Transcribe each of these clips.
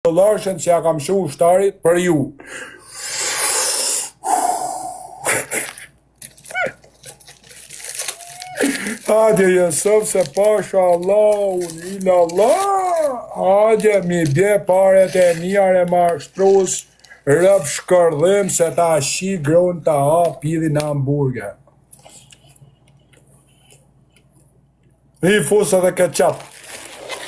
dollarëshën që ja kam shu ushtarit për ju. Hadje Jesëf se pasha Allah, unila Allah, hadje mi bje paret e njare mashtrus, rëp shkërdhim se ta shi grun ta ha pidhin hamburger. I fusë edhe ketchup.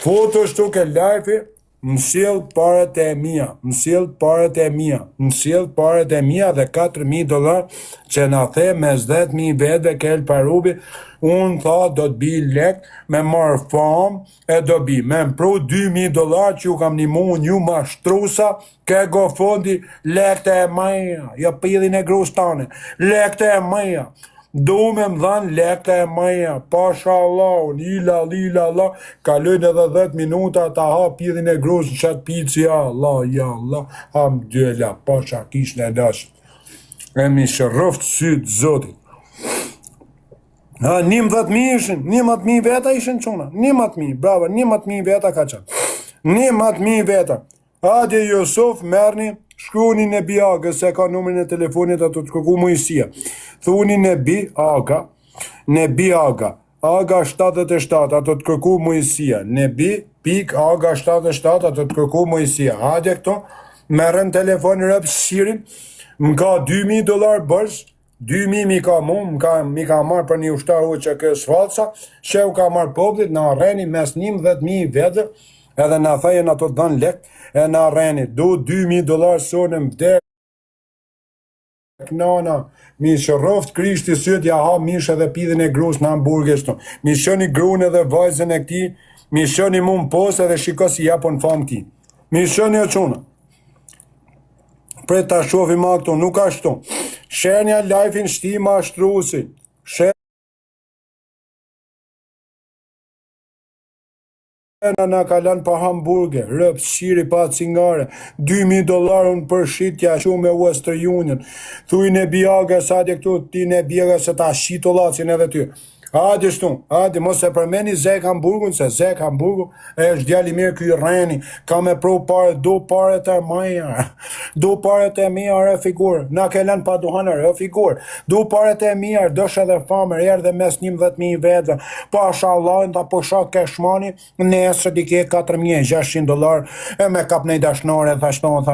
Foto shtu ke lajfi, mësill paret e mia, mësill paret e mia, mësill paret e mia dhe $4,000 që na the me 10,000 vetëve ke El Parubi, unë tha do të bi lek me marë fam e do bi me mpru $2,000 që ju kam një mund ju mashtrusa ke go fondi lekte e maja, jo pidhin e grus tane, lekte e maja. Du me më dhanë lekte e maja, pasha Allah, lila, Allah, kalojnë edhe 10 minuta ta ha pidhin e grus në qatë pici, ja Allah, ham dyela, pasha kish në dash. E mi shërëft sytë zotit. 11,000 ishin, 11,000 veta ishin quna, 11,000, bravo, 11,000 veta ka qënë. 11,000 veta. Hadje Jusuf, merni, shkruni në Biaga, se ka numrin e telefonit ato të kërku mujësia. Thuni në Biaga, Aga 77, ato të kërku mujësia. Në Aga 77, ato të kërku mujësia. Hadje këto, merën telefon rëpë shirin, më ka $2,000 bërs, 2,000 mi ka mu, mi ka marrë për një ushtar u që kësë falsa, shev ka marrë poplit, në arreni mes 11,000 vete, edhe në thejën ato të dhanë lek, e në arreni, du $2,000 sonë më vdek, nana, mi shëroft krishti syt, ja ha mish edhe pidhin e grus në hamburger shto, mi shëni grun edhe vajzën e këti, mi shëni mu më posë edhe shiko si japon famë ti, mi shëni e quna. Pre ta shofim a këto, nuk ashtu. Shenja lajfin shtima ashtrusin. Shena na kalan pa hamburger, rëp, shiri pa cingare, $2,000 unë për shitja shu me Western Union. Thuj në Biaga, sa dhe këtu ti në Biaga se ta shito lacin edhe ty. Hadi shtu, hadi, mos e përmeni Zek Hamburgun, se Zek Hamburgu e është djali mirë këj reni, ka me pru pare, do pare të maja, do pare të mija re figur, na kelen pa duhanë re figur, do pare të mija, dësh edhe famer, erë dhe mes 11,000 vetëve, pasha Allah, ta posha keshmani, nesër dike $4,600, e me kap nej dashnore, thashton,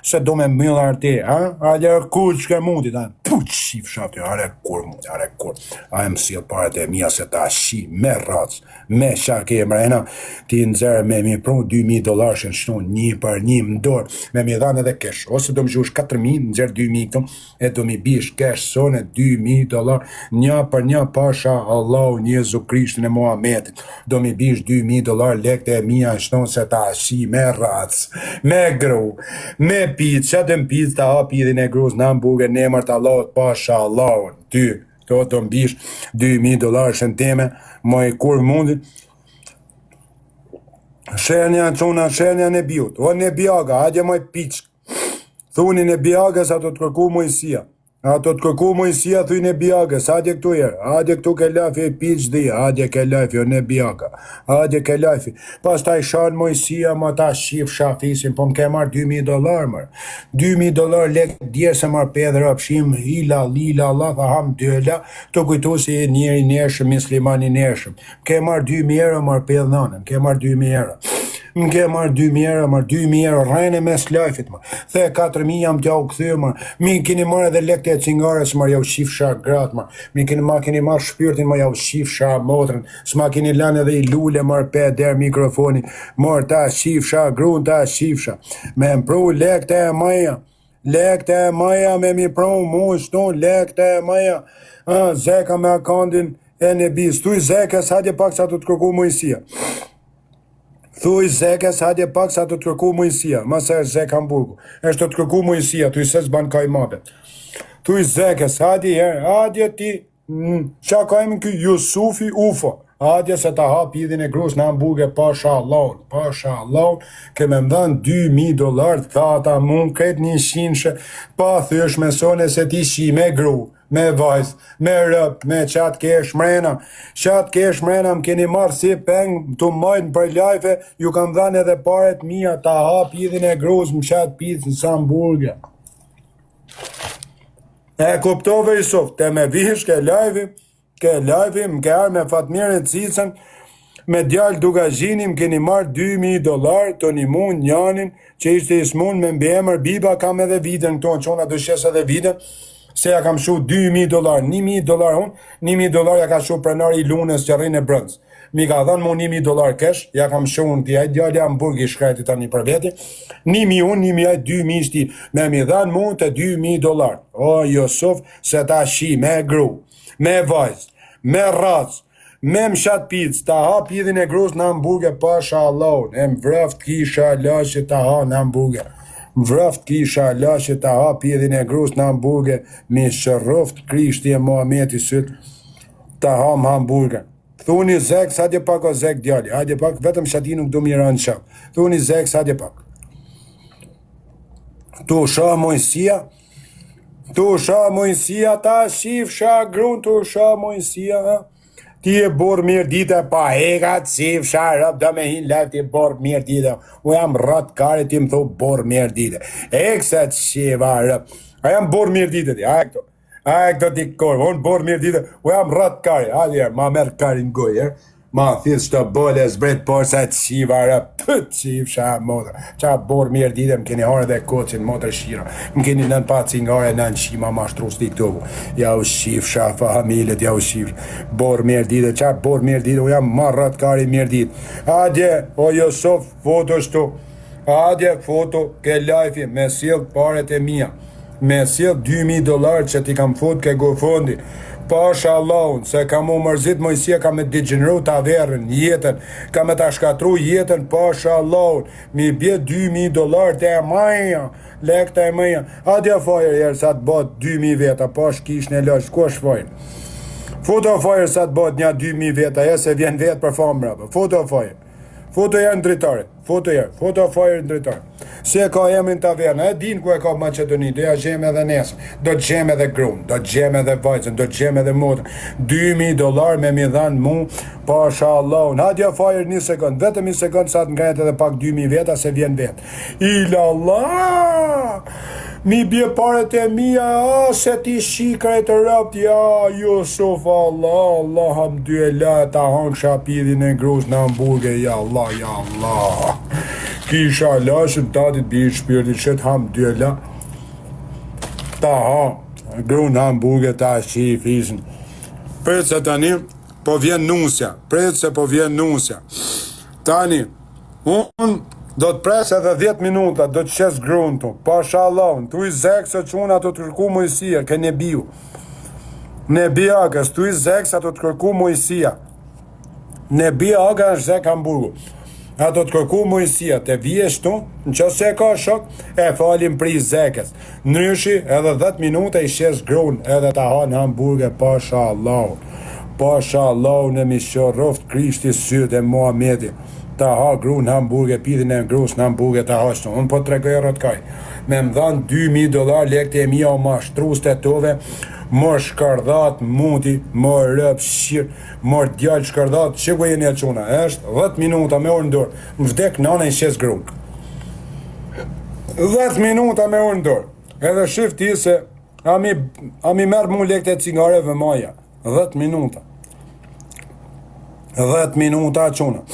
se do me myllar ti, ha? Ale kur që ke mundi, ta, puq, shifshat, are kur mundi, are kur, a e mësil pare të mija se ta shi me rac, me shak e mrena, ti nëzërë me mi pru $2,000 që në shtu një për një më dorë, me mi dhanë edhe kesh, ose do më gjush 4,000, nëzërë 2,000 këtëm, e do mi bish kesh sone $2,000, një për një pasha Allahu Jezu Krishtin e Muhammedit, do mi bish $2,000 lekte e mija në shtu se ta shi me rac, me gru, me pizë, që dëm pizë ta ha pidhin e gruz në hamburger, në emër të Allahut, pasha Allahu, ty, to të mbish $2,000 shën teme, ma i kur mundi, shenja quna, shenja në bjut, o në Biaga, hadje ma i piqk, thuni në Biaga sa të kërku mojësia, ato të kërku mojësia thuj në Biaga, sa hadje këtu jerë, hadje këtu ke lafi e piq dhja, hadje ke lafi, o në Biaga, hadje ke lafi, pas ta i shanë mojësia, ma ta shif shafisin, po më ke marë $2,000 marë, $2,000 lek dje se marë pedër apshim, hila, lila, Allah, tha ham dëlla, të kujtu si njeri neshëm, mislimani neshëm, ke marë €2,000 marë pedë nanën, ke marë €2,000, më ke marë €2,000, marë €2,000, rejnë mes lajfit, marë, the 4,000 jam t'ja u këthyë, marë, mi kini marë edhe lekte e cingares, marë, jau shifsha gratë, marë, mi kini marë shpirtin, marë, jau shifsha motrën, s'ma kini lanë edhe i lule, marë, pe der mikrofoni, marë, ta shifsha, grun, ta shifsha, me mpru lekte e maja, me mi pru mu shtu, lekte e maja, Zeka me akandin e në bis, thuj Zeka, s'hadje pak sa të kërku mujësia. Thuj Zekes, hadje pak sa të kërku mujësia, mase është Zek Hamburgu, është të kërku mujësia, thuj se s'ban ka i mabet. Thuj Zekes, hadje herë, hadje ti, qa ka imë kjo Jusufi Ufa, Adje se ta hap pidhin e grus në hamburger pasha Allahun, ke me mdhan $2.000, tha ata mund këtë 100 pa thysh me sone se ti shi me gru, me vajz, me rëp, me qatë kesh mrena. Qatë kesh mrena më keni marrë si peng të majtë për lajfe, ju kam dhanë edhe paret mia, ta hap pidhin e grus më qatë pizën së hamburger. E kuptove i soft, te me vish ke lajvi, më ke arë me Fatmirin Cicën, me djallë Dugazhini më keni marrë $2.000, të një mund njanin, që ishte i smun me mbi emër Biba, kam edhe vidën këto, në qona dëshes edhe vidën, se ja kam shu $2.000, $1.000 hun, $1.000 ja ka shu prenari i lunës që rrinë e brëndës. Mi ka dhanë mu $1.000 kesh, ja kam shu në t'i ajt djallë hamburgi shkreti tani për veti, 1.000 unë, 1.000 ajt, 2.000 shti, me mi dhanë mu të $2.000. O, Josof, se ta shi me gru, me vajz, me raz, me mshat pizë, ta ha pidhin e grus në hamburger pasha Allahun, e më vrëft kisha lashe ta ha në hamburger, vrëft kisha lashe ta ha pidhin e grus në hamburger, me shëroft krishti e Muhameti syt, ta ha më hamburger. Thuni zek, sa dje pak o zek djali, adje pak, vetëm shati nuk do mira në shak, thuni zek, sa dje pak. Tu shah mojësia, ta shif shah grun, tu shah mojësia, ha? Ti e borë mirë dite, pa hekat, shif shah rëp, da me hin lef, ti e borë mirë dite, u jam rat kare, ti më thu borë mirë dite, ekse të shiva rëp, a jam borë mirë dite ti, a e këto ti korë, unë borë mirë dite, u jam rat kare, a djerë, ma merë kare në gojë, ma thithë shto bole, zbret por sa të shiva rëp, të shif shah motër, qa borë mirë dite, më keni hore dhe kocin motër shira, më keni nën pa cingare, nën shima ma shtrus t'i këto, ja u shif shah familet, ja u shif, borë mirë dite, qa borë mirë dite, u jam ma rat kare mirë dite, adje, o Josof, foto shtu, adje, foto, ke lajfi, me sill paret e mia, me sill $2.000 që ti kam fut ke GoFondi, pasha Allahun, se kam u mërzit mojësia, kam e digjenru të averën, jetën, kam e të shkatru jetën, pasha Allahun, mi bje $2.000 të e maja, lek të e maja, adja fajrë jerë sa të bot 2.000 veta, pash kish në lësh, ku është fajrë? Foto fajrë sa të bot një 2.000 veta, e se vjen vetë për famë mrabë, foto fajrë. Foto jerë në dritare, foto fajrë në dritare. Se ka emrin të avernë, e din ku e ka Macedoni, do ja gjem edhe nesë, do të gjem edhe grunë, do të gjem edhe vajzën, do të gjem edhe motën, $2.000 me mi dhanë mu, pasha Allahun, hadja fajrë 1 sekund, vetëm 1 sekund sa të ngrejt edhe pak 2.000 veta se vjen vetë. Ilallah! Mi bje paret e mia, se ti shikre të rëpt, ja, Josof, Allah, hamdyela, ta hangë shapidhin e grus në hamburger, ja Allah. Kisha lashën tatit bishë shpirtit qëtë hamdyela, ta hangë, grun në hamburger, ta shi fisën. Pretë se tani, po vjen nusja, tani, unë, do të presë edhe 10 minuta, do të qesë grunë tu, pasha Allahun, tu i zekë se quna të të kërku mojësia, ke nebiu. Nebi Agës, tu i zekë se të të kërku mojësia. Nebi Agës është zekë hamburgu. A të të kërku mojësia, të vjeshtu, në që se ka shok, e falim pri zekës. Nryshi edhe 10 minuta i qesë grunë, edhe ta hanë hamburger, pasha Allahun. Pasha Allahun e mi shëroft krishti sytë e Muhamedi. Ta ha gru në hamburger, pidhin e grus në hamburger ta hashtu. Unë po të regoj rët kaj. Me më dhanë $2.000 lekte e mija o ma shtrus të tove, më shkardhat muti, më rëp shirë, më djallë shkardhat, që ku jeni e quna? Eshtë 10 minuta me orë ndorë, më vdek nana i shes grun. 10 minuta me orë ndorë. Edhe shif ti se, a mi merë mu lekte e cigareve maja. 10 minuta. 10 minuta quna.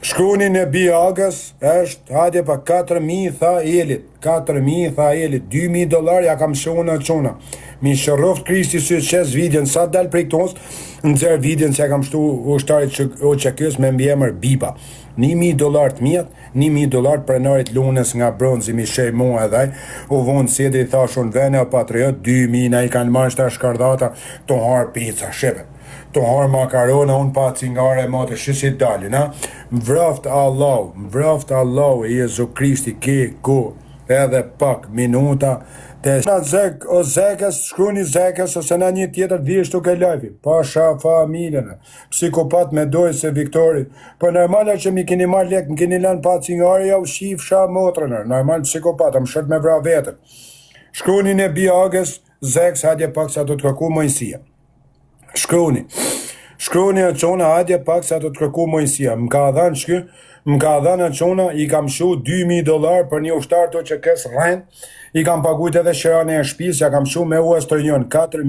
Shkruni në Biagës, është, hadje pa 4.000 tha elit, 4.000 tha elit, $2.000 ja kam shumë në quna. Mi shëroft Kristi sy qes vidjen, sa dal prej këtons, në zërë vidjen se ja kam shtu ushtarit o që kësë me mbjemër Biba. $1.000 të mjetë, $1.000 prenarit lunës nga bronzi mi shej mua edhaj, u vonë sedi thashun vene o patriot, 2.000 na i kanë marrë shta shkardata, të harë pizza, shepe. Të harë makarona, unë pa cingare, ma të shisit dalin, ha? Mvraftë Allah, e Jezu Kristi, ke ku, edhe pak minuta na zek o zekës, shkruni zekës ose na një tjetër dhjesht tuk e lajfi. Pasha familjen. Psikopat me dojë se Viktori. Po normale që mi keni marrë lek, mi keni lanë pa cingare, ja u shifsha motrën. Normal psikopat, më shët me vra vetën. Shkruni në biagës, zekës, hadje pak sa do të kërku mojësia. Shkruni e qona, hadje pak sa do të kërku mojësia. Më ka dhënë çuna, i kam shu $2.000 për një ushtar to që kes rrend, i kam paguajt edhe shërane e shtëpisë, ja kam shu me Western Union 4